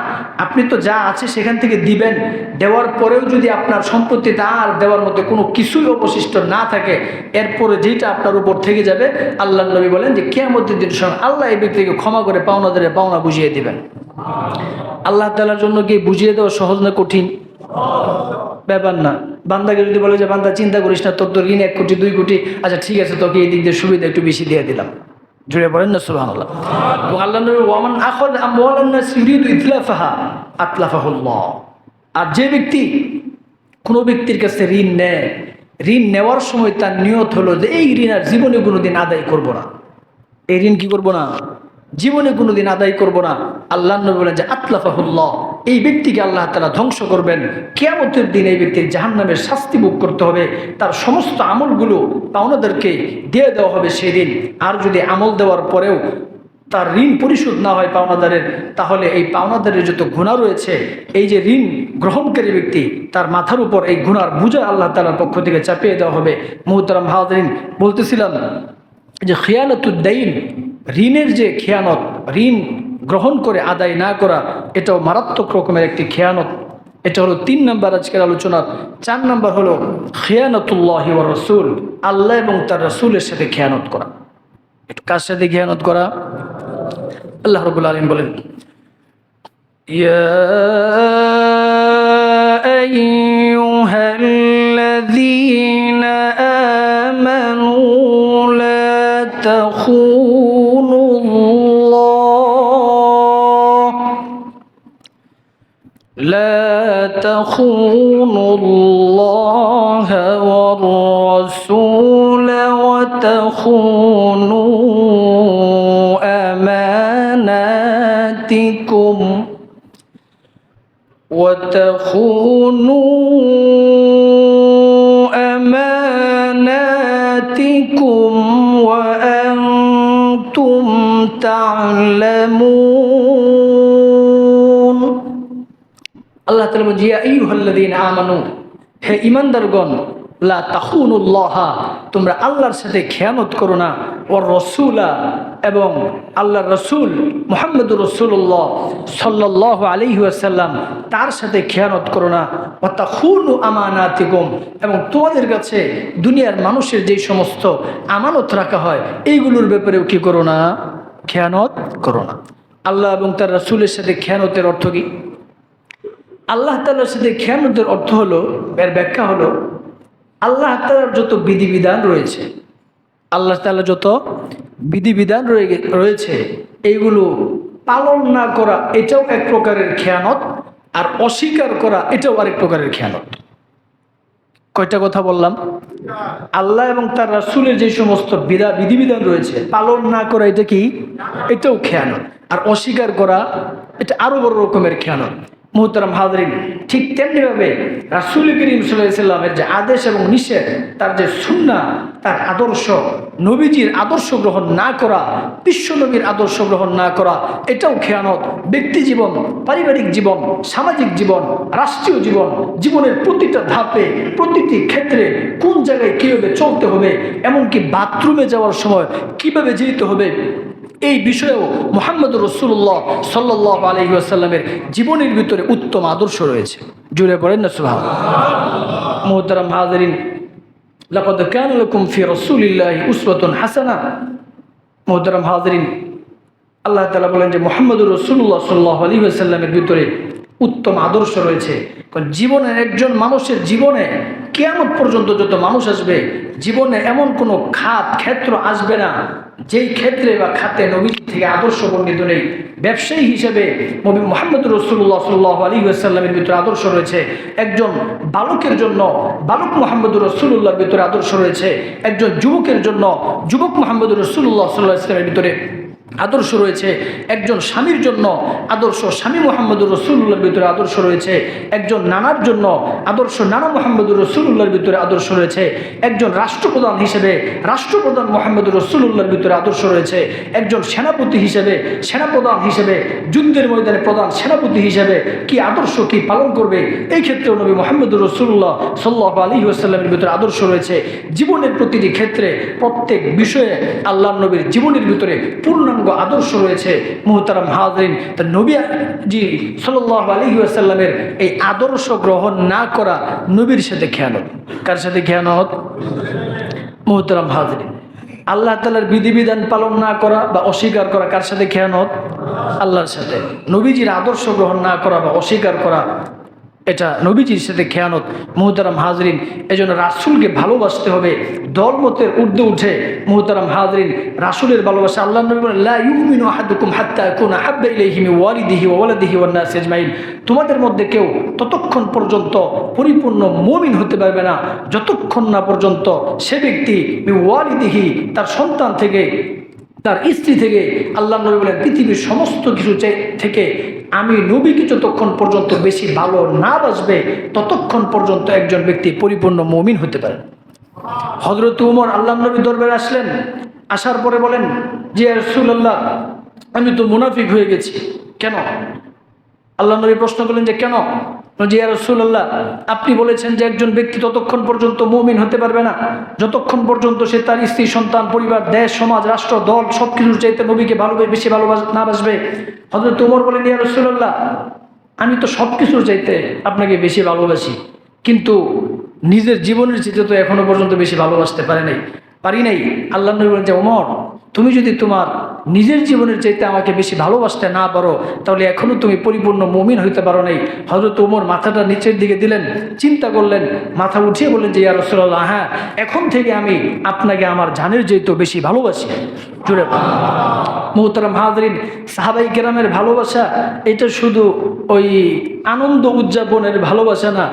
আপনি তো যা আছে সেখান থেকে দিবেন। দেওয়ার পরেও যদি আপনার সম্পত্তিতে আর দেওয়ার মতো কোনো কিছুই অবশিষ্ট না থাকে, এরপরে যেটা আপনার উপর থেকে যাবে, আল্লাহর নবী বলেন যে কিয়ামতের দিন সময় আল্লাহ এই ব্যক্তিকে ক্ষমা করে পাওনাদারের পাওনা বুঝিয়ে দিবেন। আল্লাহ তাআলার জন্য কি বুঝিয়ে দেওয়া সহজ না কঠিন? ব্যাপার না। বান্দাকে যদি বলে যে বান্দা চিন্তা করিস না, তোর তো ঋণ 1 কোটি 2 কোটি, আচ্ছা ঠিক আছে, তোকে এই দিক দিয়ে সুবিধা একটু বেশি দিয়ে দিলাম, জুড়ে বলেন না সুবহানাল্লাহ। এবং আল্লাহ নবী ওয়ামান আখায আমওয়ালান নাস ইউরিদু ইতলাফাহা আতলাফাহুল্লাহ। আর যে ব্যক্তি কোনো ব্যক্তির কাছে ঋণ নেয়, ঋণ নেওয়ার সময় তার নিয়ত হলো যে এই ঋণ আর জীবনে কোনোদিন আদায় করব না, এই ঋণ কি করব না, জীবনে কোনোদিন আদায় করব না, আল্লাহ নবী বলেন যে আতলাফাহুল্লাহ, এই ব্যক্তিকে আল্লাহ তাআলা ধ্বংস করবেন। কিয়ামতের দিন এই ব্যক্তির জাহান্নামের শাস্তি ভোগ করতে হবে, তার সমস্ত আমলগুলো পাওনাদারকে দিয়ে দেওয়া হবে সেদিন। আর যদি আমল দেওয়ার পরেও তার ঋণ পরিশোধ না হয় পাওনাদারের, তাহলে এই পাওনাদারের যত গুনাহ রয়েছে, এই যে ঋণ গ্রহণকারী ব্যক্তি, তার মাথার উপর এই গুনার বোঝা আল্লাহ তাআলার পক্ষ থেকে চাপিয়ে দেওয়া হবে। মুহতারাম হাজিরিন, বলতেছিলাম যে খিয়ানাতুদ দাইন, ঋণের যে খেয়ানত, ঋণ গ্রহণ করে আদায় না করা, এটাও মারাত্মক রকমের একটি খেয়ানত। এটা হলো 3 নম্বর আজকের আলোচনার। 4 নম্বর হলো খিয়ানাতুল্লাহি ওয়া রাসূল, আল্লাহ এবং তার রাসূলের সাথে খেয়ানত করা। একটু কার সাথে খেয়ানত করা? আল্লাহ রাব্বুল আলামিন বলেন, ইয়া আইয়ুহাল্লাযীনা আমানু লা تخونوا الله والرسول وتخونوا أماناتكم وأنتم تعلمون। আল্লাহ তাআলা বলেন, ইয়া আইয়ুহাল্লাযীনা আমানু, হে ঈমানদারগণ, লা তাখুনুল্লাহ, তোমরা আল্লাহর সাথে খেয়ানত করো না, ওয়ার রাসূলা, এবং আল্লাহর রাসূল মুহাম্মদুর রাসূলুল্লাহ সাল্লাল্লাহু আলাইহি ওয়াসাল্লাম, তার সাথে খেয়ানত করো না, ওয়া তাখুনু আমানাতিকুম, এবং তোমাদের কাছে দুনিয়ার মানুষের যেই সমস্ত আমানত রাখা হয় এইগুলোর ব্যাপারেও কি করো না, খেয়ানত করো না। আল্লাহ এবং তার রাসূলের সাথে খেয়ানতের অর্থ কি? আল্লাহ তাআলার সাথে খেয়ানতের অর্থ হলো, এর ব্যাখ্যা হলো, আল্লাহ তাআলার যত বিধিবিধান রয়েছে, আল্লাহ তাআলার যত বিধিবিধান রয়েছে এইগুলো পালন না করা, এটাও এক প্রকারের খেয়ানত, আর অস্বীকার করা এটাও আরেক প্রকারের খেয়ানত। কয়টা কথা বললাম? আল্লাহ এবং তার রাসূলের যে সমস্ত বিধিবিধান রয়েছে পালন না করা এটা কি? এটাও খেয়ানত। আর অস্বীকার করা এটা আরো বড় রকমের খেয়ানত। মুহতারাম হাজরিন, ঠিক তেমনিভাবে রাসূল করিম সাল্লাল্লাহু আলাইহি ওয়াসাল্লামের যে আদেশ এবং নিষেধ, তার যে সুন্নাহ, তার আদর্শ, নবীজির আদর্শ গ্রহণ না করা, বিশ্ব নবীর আদর্শ গ্রহণ না করা, এটাও খেয়ানত। ব্যক্তি জীবন, পারিবারিক জীবন, সামাজিক জীবন, রাষ্ট্রীয় জীবন, জীবনের প্রতিটা ধাপে, প্রতিটি ক্ষেত্রে কোন জায়গায় কীভাবে চলতে হবে, এমনকি বাথরুমে যাওয়ার সময় কিভাবে যেতে হবে, এই বিষয়েও মুহাম্মদুর রাসূলুল্লাহ সাল্লাল্লাহু আলাইহি ওয়াসাল্লামের জীবনের ভিতরে উত্তম আদর্শ রয়েছে। জুড়ে পড়েন না সুবহানাল্লাহ। মুহতারাম হাজিরিন, লাকাদ কানা লাকুম ফি রাসূলিল্লাহি উসওয়াতুন হাসানাহ। মুহতারাম হাজিরিন, আল্লাহ তাআলা বলেন যে মুহাম্মদুর রাসূলুল্লাহ সাল্লাল্লাহু আলাইহি ওয়াসাল্লামের ভিতরে উত্তম আদর্শ রয়েছে। কারণ জীবনের একজন মানুষের জীবনে কিয়ামত পর্যন্ত যত মানুষ আসবে, জীবনে এমন কোনো ক্ষেত্র আসবে না যেই ক্ষেত্রে বা খাতে নবী থেকে আদর্শ বর্ণিত নেই। ব্যবসায়ী হিসেবে নবী মুহাম্মদুর রাসূলুল্লাহ সাল্লাল্লাহু আলাইহি ওয়াসাল্লামের ভিতরে আদর্শ রয়েছে। একজন বালকের জন্য বালক মুহাম্মদুর রাসূলুল্লাহর ভিতরে আদর্শ রয়েছে। একজন যুবকের জন্য যুবক মুহাম্মদুর রাসূলুল্লাহ সাল্লাল্লাহু আলাইহি ওয়াসাল্লামের ভিতরে আদর্শ রয়েছে। একজন স্বামীর জন্য আদর্শ স্বামী মুহাম্মদুর রাসূলুল্লাহর ভিতরে আদর্শ রয়েছে। একজন নানার জন্য আদর্শ নানা মুহাম্মদুর রাসূলুল্লাহর ভিতরে আদর্শ রয়েছে। একজন রাষ্ট্রপ্রধান হিসেবে রাষ্ট্রপ্রধান মুহাম্মদুর রাসূলুল্লাহর ভিতরে আদর্শ রয়েছে। একজন সেনাপতি হিসেবে সেনাপ্রধান হিসেবে যুদ্ধের ময়দানে প্রধান সেনাপতি হিসেবে কি আদর্শ কি পালন করবে, এই ক্ষেত্রেও নবী মুহাম্মদুর রাসূলুল্লাহ সাল্লাল্লাহু আলাইহি ওয়াসাল্লামের ভিতরে আদর্শ রয়েছে। জীবনের প্রতিটি ক্ষেত্রে প্রত্যেক বিষয়ে আল্লাহর নবীর জীবনের ভিতরে পূর্ণাঙ্গ আদর্শ রয়েছে। মুহতারাম হাজিরিন, তা নবীজি সাল্লাল্লাহু আলাইহি ওয়াসাল্লামের এই আদর্শ গ্রহণ না করা নবীর সাথে খেয়ানত। কার সাথে খেয়ানত? মুহতারাম হাজিরিন, আল্লাহ তাআলার বিধিবিধান পালন না করা বা অস্বীকার করা কার সাথে খেয়ানত? আল্লাহর সাথে। নবীজির আদর্শ গ্রহণ না করা বা অস্বীকার করা এটা নবীজির সাথে খেয়ানত। মুহতারাম হাজরিন, এজন্য রাসূলকে ভালোবাসতে হবে। দলমতের ঊর্ধ্বে উঠে মুহতারাম হাজরিন রাসূলের ভালোবাসা। আল্লাহ নবী বলেন, লা ইউমিনু আহাদুকুম হাত্তা ইয়াকুনা হাব্বা ইলাইহি মিন ওয়ালিদিহি ওয়া ওয়ালাদিহি ওয়ান নাসি আজমাইন। তোমাদের মধ্যে কেউ ততক্ষণ পর্যন্ত পরিপূর্ণ মুমিন হতে পারবে না যতক্ষণ না পর্যন্ত সে ব্যক্তি মিন ওয়ালিদিহি, তার সন্তান থেকে, তার স্ত্রী থেকে, আল্লাহ নবী বলেন পৃথিবীর সমস্ত কিছু থেকে আমি নবীকে যতক্ষণ পর্যন্ত বেশি ভালো না বাসবে ততক্ষণ পর্যন্ত একজন ব্যক্তি পরিপূর্ণ মুমিন হতে পারে। হযরত উমর আল্লাহ নবী দরবারে আসলেন। আসার পরে বলেন যে ইয়া রাসূলুল্লাহ, আমি তো মুনাফিক হয়ে গেছি। কেন? আল্লাহ নবী প্রশ্ন করলেন যে কেন? যে ইয়া রাসূলুল্লাহ, আপনি বলেছেন যে একজন ব্যক্তি ততক্ষণ পর্যন্ত মুমিন হতে পারবে না যতক্ষণ পর্যন্ত সে তার স্ত্রী, সন্তান, পরিবার, দেশ, সমাজ, রাষ্ট্র, দল সব কিছুর চাইতে নবীকে বেশি না বাসবে। হযরত ওমর বলেন, ইয়া রাসূলুল্লাহ, আমি তো সব কিছুর চাইতে আপনাকে বেশি ভালোবাসি, কিন্তু নিজের জীবনের চাইতে তো এখনো পর্যন্ত বেশি ভালোবাসতে পারি নাই। আল্লাহ নবী বলেন যে ওমর, তুমি যদি তোমার নিজের জীবনের চাইতে আমাকে বেশি ভালোবাসতে না পারো তাহলে এখনো তুমি পরিপূর্ণ মুমিন হইতে পারো নাই। হযরত ওমর মাথাটা নিচের দিকে দিলেন, চিন্তা করলেন, মাথা উঠিয়ে বললেন যে ইয়া রাসূলুল্লাহ, হ্যাঁ, এখন থেকে আমি আপনাকে আমার জানের চাইতেও বেশি ভালোবাসি। জুড়ে মুহতারাম হাজরিন, সাহাবাই কেরামের ভালোবাসা এটা শুধু ওই আনন্দ উদযাপনের ভালোবাসা না।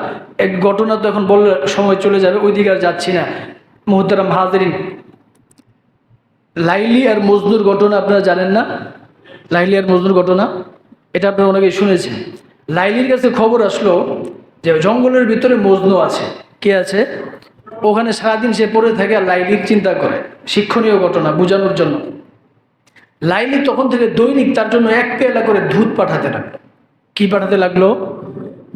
এক ঘটনা তো এখন বললে সময় চলে যাবে, ওই দিকে আর যাচ্ছি না। মুহতারাম হাজরিন, লাইলি আর মজনুর ঘটনা আপনারা জানেন না? লাইলি আর মজনুর ঘটনা এটা আপনারা অনেকেই শুনেছেন। লাইলির কাছে খবর আসলো যে জঙ্গলের ভিতরে মজনু আছে। কে আছে? ওখানে সারাদিন সে পড়ে থাকে আর লাইলির চিন্তা করে। শিক্ষণীয় ঘটনা বোঝানোর জন্য। লাইলি তখন থেকে দৈনিক তার জন্য এক পেয়ালা করে দুধ পাঠাতে লাগলো। কি পাঠাতে লাগলো?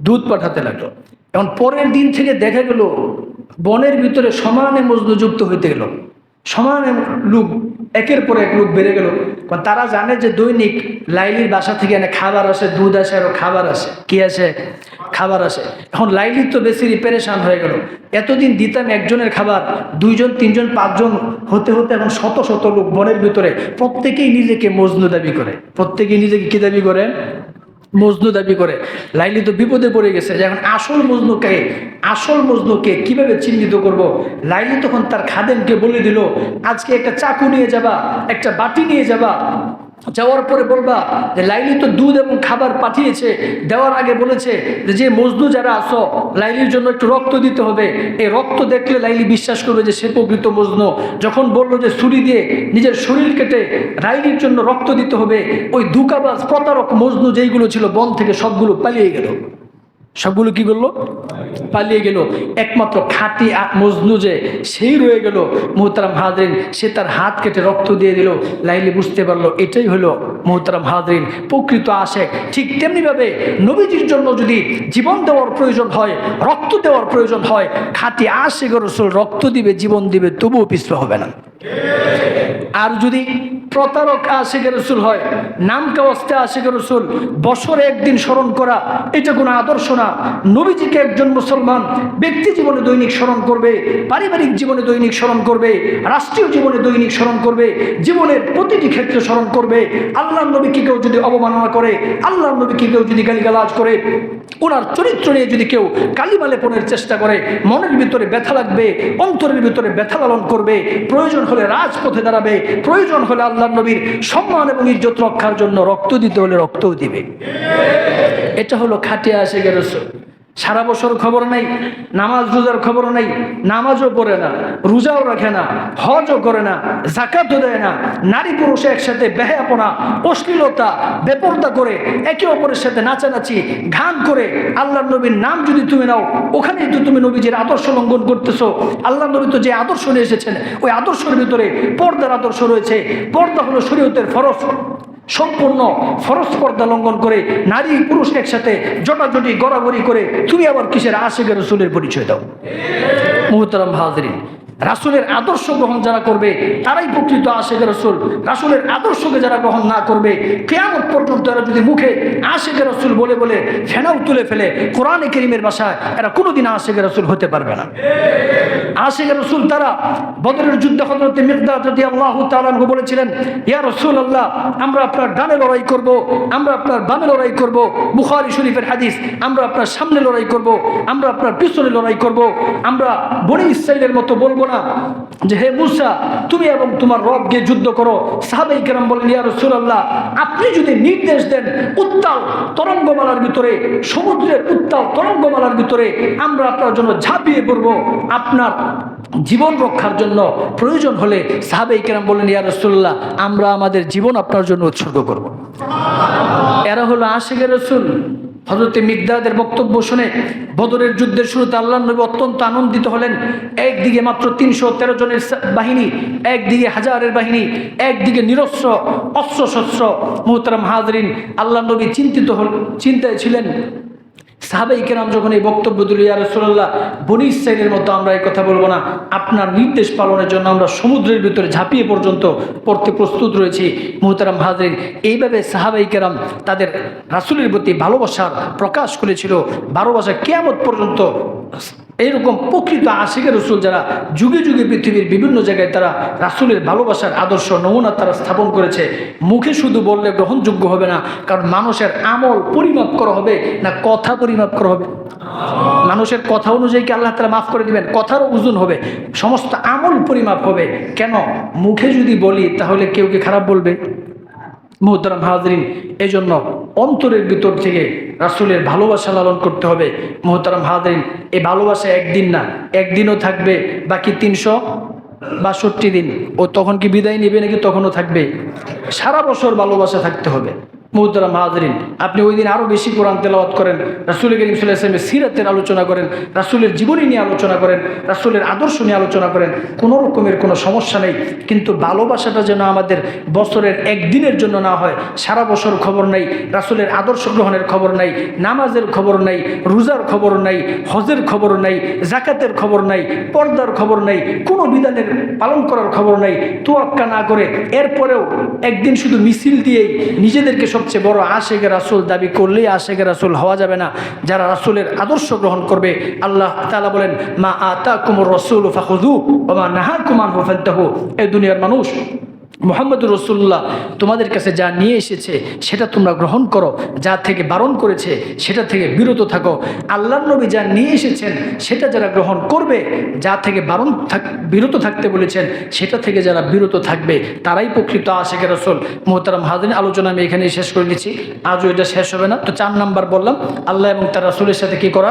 দুধ পাঠাতে লাগলো। এখন পরের দিন থেকে দেখা গেল বনের ভিতরে সমানে মজনু যুক্ত হইতে গেল। সমানে লোক, একের পর এক লোক বেড়ে গেল। কারণ তারা জানে যে দৈনিক লাইলির বাসা থেকে এনে খাবার আসে, দুধ আসে, আরও খাবার আসে। কি আসে? খাবার আসে। এখন লাইলি তো বেশি পেরেশান হয়ে গেল। এতদিন দিতাম একজনের খাবার, 2 জন 3 জন 5 জন হতে হতে এখন শত শত লোক বনের ভিতরে, প্রত্যেকেই নিজেকে মজনু দাবি করে। প্রত্যেকেই নিজেকে কি দাবি করে? মজনু দাবি করে। লাইলি তো বিপদে পড়ে গেছে যে এখন আসল মজনুকে কিভাবে চিহ্নিত করব। লাইলি তখন তার খাদেমকে বলে দিল, আজকে একটা চাকু নিয়ে যাবা, একটা বাটি নিয়ে যাবা, যাওয়ার পরে বলবা যে লাইলি তো দুধ এবং খাবার পাঠিয়েছে, দেওয়ার আগে বলেছে যে মজনু যারা আসো লাইলির জন্য একটু রক্ত দিতে হবে। এই রক্ত দেখলে লাইলি বিশ্বাস করবে যে সে প্রকৃত মজনু। যখন বললো যে ছুরি দিয়ে নিজের শরীর কেটে লাইলির জন্য রক্ত দিতে হবে, ওই দুকাবাজ প্রতারক মজনু যেইগুলো ছিল বন থেকে সবগুলো পালিয়ে গেল। সবগুলো কি করলো? পালিয়ে গেল। একমাত্র খাঁটি মজনু যে সেই রয়ে গেল। মুহতারাম হাজরিন, সে তার হাত কেটে রক্ত দিয়ে দিল। লাইলি বুঝতে পারলো এটাই হলো মুহতারাম হাজরিন প্রকৃত আশেক। ঠিক তেমনিভাবে নবীজির জন্য যদি জীবন দেওয়ার প্রয়োজন হয়, রক্ত দেওয়ার প্রয়োজন হয়, খাঁটি আশেক রাসূল রক্ত দিবে, জীবন দিবে, তবুও পিছপা হবে না। আর যদি প্রতারক আশিকের রাসূল হয়, নাম কাওয়াস্তে আশিকের রাসূল, বছরে একদিন স্মরণ করা এটা কোনো আদর্শ না। নবীজিকে একজন মুসলমান ব্যক্তি জীবনে দৈনিক স্মরণ করবে, পারিবারিক জীবনে দৈনিক স্মরণ করবে, রাষ্ট্রীয় জীবনে দৈনিক স্মরণ করবে, জীবনের প্রতিটি ক্ষেত্রে স্মরণ করবে। আল্লাহর নবীকে কেউ যদি অবমাননা করে, আল্লাহর নবীকে কেউ যদি গালিগালাজ করে, ওনার চরিত্র নিয়ে যদি কেউ কালিমা লেপনের চেষ্টা করে, মনের ভিতরে ব্যথা লাগবে, অন্তরের ভিতরে ব্যথা লালন করবে, প্রয়োজন হলে রাজপথে দাঁড়াবে, প্রয়োজন হলে আল্লাহর নবীর সম্মান এবং ইজ্জত রক্ষার জন্য রক্ত দিতে হলে রক্তও দিবে। এটা হলো খাটিয়া আশিকের রাসূল। সারা বছর খবর নাই, নামাজ রোজার খবর নাই, নামাজও পড়ে না, রোজাও রাখে না, হজও করে না, যাকাতও দেয় না, নারী পুরুষ একসাথে বেহায়াপনা, অশ্লীলতা, বেপরদা করে একে অপরের সাথে নাচানাচি, গান করে। আল্লাহর নবীর নাম যদি তুমি নাও, ওখানেই তো তুমি নবীজির আদর্শ লঙ্ঘন করতেছো। আল্লাহর নবী তো যে আদর্শ নিয়ে এসেছেন, ওই আদর্শের ভিতরে পর্দার আদর্শ রয়েছে। পর্দা হলো শরীয়তের ফরজ। সম্পূর্ণ ফরজ পর্দা লঙ্ঘন করে নারী পুরুষ একসাথে জটাজটি গড়াগড়ি করে তুমি আবার কিসের আশিকের রাসূলের পরিচয় দাও? মুহতারাম হাজরিন, রাসূলের আদর্শ গ্রহণ যারা করবে তারাই প্রকৃত আশিকে রাসূল। রাসূলের আদর্শকে যারা গ্রহণ না করবে, কিয়ামত পর্যন্ত এরা যদি মুখে আশিকে রাসূল বলে বলে ফেনাও তুলে ফেলে, কোরআনে কারীমের ভাষায় এরা কোনোদিন আশিকে রাসূল হতে পারবে না। আশিকে রাসূল তারা বদরের যুদ্ধে হযরত মিকদাদ রাদিয়াল্লাহু তাআলা আনহু বলেছিলেন, ইয়া রাসূলুল্লাহ, আমরা আপনার ডানে লড়াই করব, আমরা আপনার বামে লড়াই করব। বুখারী শরীফের হাদিস, আমরা আপনার সামনে লড়াই করব, আমরা আপনার পিছনে লড়াই করব। আমরা বনি ইসরাইলের মতো বলবো না যে হে মূসা তুমি এবং তোমার রব গিয়ে যুদ্ধ করো। সাহাবায়ে কেরাম বলেন, ইয়া রাসূলুল্লাহ, আপনি যদি নির্দেশ দেন উত্তাল তরঙ্গমালার ভিতরে, সমুদ্রের উত্তাল তরঙ্গমালার ভিতরে আমরা আপনার জন্য ঝাঁপিয়ে পড়ব। আপনার জীবন রক্ষার জন্য প্রয়োজন হলে সাহাবায়ে কেরাম বলেন, ইয়া রাসূলুল্লাহ, আমরা আমাদের জীবন আপনার জন্য উৎসর্গ করব। এরা হলো আশিকে রাসূল। হযরত মিকদাদের বক্তব্য শুনে বদরের যুদ্ধের শুরুতে আল্লাহর নবী অত্যন্ত আনন্দিত হলেন। একদিকে মাত্র 313 জনের বাহিনী, একদিকে হাজারের বাহিনী, একদিকে নিরস্ত্র অস্ত্রশস্ত্র। মুহতারাম হাজরিন, আল্লাহর নবী চিন্তায় ছিলেন। সাহাবায়ে কেরাম যখন এই বক্তব্য দিল, ইয়া রাসূলুল্লাহ, বনি ইসরাইলের মতো আমরা এই কথা বলবো না, আপনার নির্দেশ পালনের জন্য আমরা সমুদ্রের ভিতরে ঝাঁপিয়ে পর্যন্ত পড়তে প্রস্তুত রয়েছি। মুহতারাম হাজরিন, এইভাবে সাহাবায়ে কেরাম তাদের রাসূলের প্রতি ভালোবাসার প্রকাশ করেছিল। ভালোবাসা কিয়ামত পর্যন্ত এইরকম প্রকৃত আশিকে রাসূল যারা যুগে যুগে পৃথিবীর বিভিন্ন জায়গায় তারা রাসূলের ভালোবাসার আদর্শ নমুনা তারা স্থাপন করেছে। মুখে শুধু বললে গ্রহণযোগ্য হবে না, কারণ মানুষের আমল পরিমাপ করা হবে না কথা পরিমাপ করা হবে। মানুষের কথা অনুযায়ী কি আল্লাহ তাআলা মাফ করে দিবেন? কথারও ওজন হবে, সমস্ত আমল পরিমাপ হবে। কেন? মুখে যদি বলি তাহলে কেউ কি খারাপ বলবে? মুহতারাম হাজরিন, এই জন্য অন্তরের ভিতর থেকে রাসূলের ভালোবাসা লালন করতে হবে। মুহতারাম হাজরিন, এই ভালোবাসা একদিন না, একদিনও থাকবে, বাকি 362 দিন। ও তখন কি বিদায় নেবে নাকি তখনও থাকবে? সারা বছর ভালোবাসা থাকতে হবে। মুহতারাম হাজরিন, আপনি ওই দিন আরও বেশি কোরআন তেলাওয়াত করেন, রাসূল করিম সাল্লাল্লাহু আলাইহি ওয়াসাল্লামের সিরাতের আলোচনা করেন, রাসূলের জীবনী নিয়ে আলোচনা করেন, রাসূলের আদর্শ নিয়ে আলোচনা করেন, কোনো রকমের কোনো সমস্যা নেই। কিন্তু ভালোবাসাটা যেন আমাদের বছরের একদিনের জন্য না হয়। সারা বছর খবর নাই, রাসূলের আদর্শ গ্রহণের খবর নাই, নামাজের খবর নাই, রোজার খবর নাই, হজের খবর নাই, যাকাতের খবর নাই, পর্দার খবর নাই, কোনো বিধানের পালন করার খবর নাই, তোয়াক্কা না করে এরপরেও একদিন শুধু মিছিল দিয়েই নিজেদেরকে সবচেয়ে বড় আশিকে রাসূল দাবি করলেই আশিকে রাসূল হওয়া যাবে না। যারা রাসূলের আদর্শ গ্রহণ করবে, আল্লাহ তাআলা বলেন, মা আতাকুমুর রাসূলু ফাখুযুহু ওয়া মা নাহাকুম আনহু ফান্তাহু। এই দুনিয়ার মানুষ, মুহাম্মদুর রাসূলুল্লাহ তোমাদের কাছে যা নিয়ে এসেছে সেটা তোমরা গ্রহণ করো, যা থেকে বারণ করেছে সেটা থেকে বিরত থাকো। আল্লাহর নবী যা নিয়ে এসেছেন সেটা যারা গ্রহণ করবে, যা থেকে বিরত থাকতে বলেছেন সেটা থেকে যারা বিরত থাকবে তারাই প্রকৃত আশিকে রাসূল। মুহতারাম হাজরিন, আলোচনা আমি এখানেই শেষ করে দিচ্ছি, আজও এটা শেষ হবে না। তো 4 নাম্বার বললাম, আল্লাহ এবং তার রাসূলের সাথে কি করা?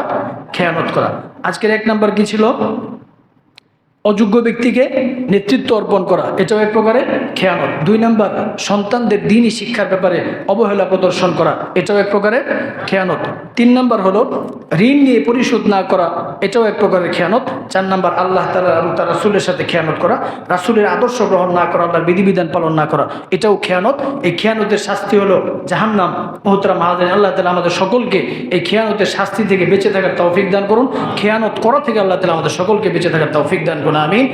খেয়ানত করা। আজকের 1 নাম্বার কি ছিল? অযোগ্য ব্যক্তিকে নেতৃত্ব অর্পণ করা, এটাও এক প্রকারের খেয়ানত। 2 নাম্বার, সন্তানদের দ্বীনি শিক্ষার ব্যাপারে অবহেলা প্রদর্শন করা, এটাও এক প্রকারের খেয়ানত। 3 নাম্বার হলো ঋণ নিয়ে পরিশোধ না করা, এটাও এক প্রকারের খেয়ানত। 4 নাম্বার, আল্লাহ তাআলা এবং তার রাসূলের সাথে খেয়ানত করা, রাসূলের আদর্শ গ্রহণ না করা, আল্লাহর বিধিবিধান পালন না করা, এটাও খেয়ানত। এই খেয়ানতের শাস্তি হলো জাহান্নাম। মুহতারাম হাজরিন, আল্লাহ তাআলা আমাদের সকলকে এই খেয়ানতের শাস্তি থেকে বেঁচে থাকার তৌফিক দান করুন। খেয়ানত করা থেকে আল্লাহ তাআলা আমাদের সকলকে বেঁচে থাকার তৌফিক দান করুন। আমিন।